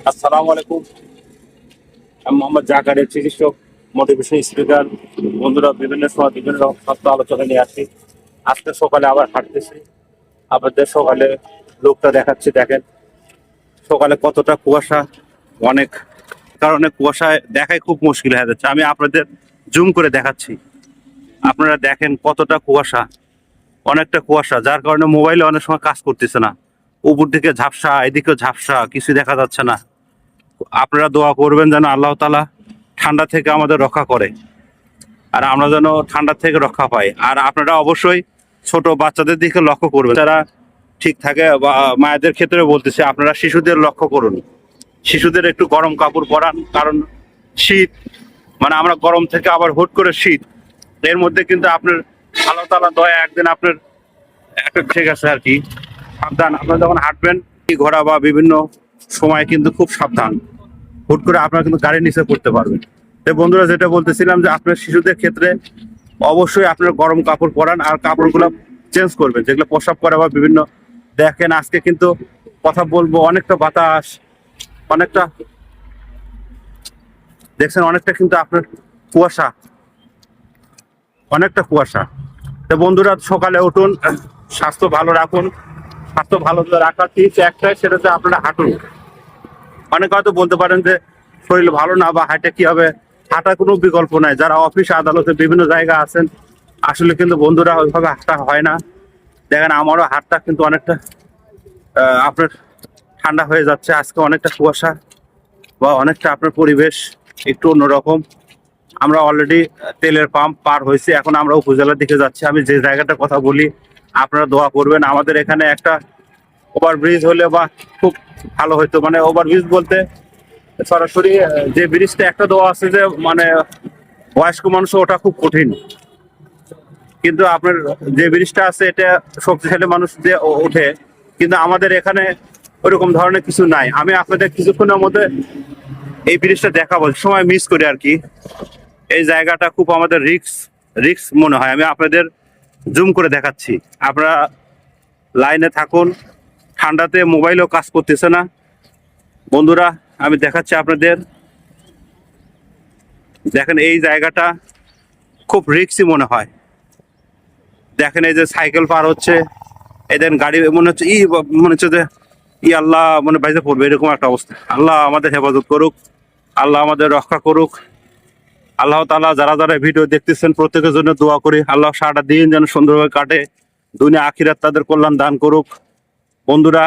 আসসালামু আলাইকুম। আমি মোহাম্মদ জাকারিয়া, চিকিৎসক, মোটিভেশন স্পিকার। বন্ধুরা, বিভিন্ন সময় বিভিন্ন রকম স্বাস্থ্য আলোচনা নিয়ে আসি। আজকে সকালে আবার হাঁটতেছি। আপনাদের সকালে লোকটা দেখাচ্ছি, দেখেন সকালে কতটা কুয়াশা। অনেক কারণে কুয়াশায় দেখাই খুব মুশকিল হয়ে যাচ্ছে। আমি আপনাদের জুম করে দেখাচ্ছি, আপনারা দেখেন কতটা কুয়াশা, অনেকটা কুয়াশা, যার কারণে মোবাইলে অনেক সময় কাজ করতেছে না। উপর দিকে ঝাপসা, এদিকেও ঝাপসা, কিছু দেখা যাচ্ছে না। আপনারা দোয়া করবেন যেন আল্লাহ তাআলা ঠান্ডা থেকে আমাদের রক্ষা করে, আর আমরা যেন ঠান্ডা থেকে রক্ষা পাই। আর আপনারা অবশ্যই ছোট বাচ্চাদের দিকে লক্ষ্য করবেন, যারা ঠিক থাকে, বা মায়েদের ক্ষেত্রে বলতেছে, আপনারা শিশুদের লক্ষ্য করুন। শিশুদের একটু গরম কাপড় পরান, কারণ শীত, মানে আমরা গরম থেকে আবার হুট করে শীত, এর মধ্যে কিন্তু আপনার আল্লাহ তাআলা দয়া একদিন আপনার একটা ঠিক আছে আর কি। সাবধান, আপনারা যখন হাঁটবেন ঘোড়া বা বিভিন্ন সময় কিন্তু খুব সাবধান। হুট করে আপনারা কিন্তু গাড়ির নিচে পড়তে পারবেন। তো বন্ধুরা, যেটা বলতেছিলাম যে আপনার শিশুদের ক্ষেত্রে অবশ্যই আপনার গরম কাপড় পরান, আর কাপড়গুলো চেঞ্জ করবেন যেগুলো প্রস্রাব করে বা বিভিন্ন। দেখেন আজকে কিন্তু কথা বলবো, অনেকটা বাতাস, অনেকটা দেখছেন, অনেকটা কিন্তু আপনার কুয়াশা, অনেকটা কুয়াশা। তো বন্ধুরা, সকালে উঠুন, স্বাস্থ্য ভালো রাখুন। স্বাস্থ্য ভালো রাখার টিপস একটাই, সেটা হচ্ছে আপনারা হাঁটুন। অনেকে হয়তো বলতে পারেন যে শরীর ভালো না, বা হাঁটে কি হবে। হাঁটার কোনো বিকল্প নাই। যারা অফিস আদালতে বিভিন্ন জায়গা আছেন, আসলে কিন্তু বন্ধুরা ওইভাবে হাঁটা হয় না। দেখেন আমারও হাতটা কিন্তু অনেকটা আপনার ঠান্ডা হয়ে যাচ্ছে। আজকে অনেকটা কুয়াশা, বা অনেকটা আপনার পরিবেশ একটু অন্যরকম। আমরা অলরেডি তেলের পাম্প পার হয়েছি, এখন আমরা উপজেলার দিকে যাচ্ছি। আমি যে জায়গাটার কথা বলি, আপনারা দোয়া করবেন। আমাদের এখানে একটা ওভারব্রিজ হলে বা খুব ভালো হইতো, মানে ওভারব্রিজ বলতে সরাসরি যে ব্রিজটা একটা দেওয়া আছে, যে মানে বয়স্ক মানুষ ওটা খুব কঠিন, কিন্তু আপনার যে ব্রিজটা আছে এটা শক্তিশালী মানুষ দিয়ে ওঠে, কিন্তু আমাদের এখানে ওরকম ধরনের কিছু নাই। আমি আপনাদের কিছুক্ষণের মধ্যে এই ব্রিজটা দেখাবো, সময় মিস করি আর কি। এই জায়গাটা খুব আমাদের রিক্স রিক্স মনে হয়। আমি আপনাদের জুম করে দেখাচ্ছি, আপনারা লাইনে থাকুন। ঠান্ডাতে মোবাইলও কাজ করতেছে না। বন্ধুরা, আমি দেখাচ্ছি আপনাদের, দেখেন এই জায়গাটা খুব রিক্সি মনে হয়। দেখেন এই যে সাইকেল পার হচ্ছে, এদের গাড়ি মনে হচ্ছে মনে হচ্ছে যে আল্লাহ মানে বাইরে পড়বে, এরকম একটা অবস্থা। আল্লাহ আমাদের হেফাজত করুক, আল্লাহ আমাদের রক্ষা করুক। আল্লাহ তাআলা যারা যারা ভিডিও দেখতেছেন প্রত্যেকের জন্য দোয়া করি, আল্লাহ সারাটা দিন যেন সুন্দরভাবে কাটে, দুনিয়া আখিরাত তাদের কল্যাণ দান করুক। বন্ধুরা,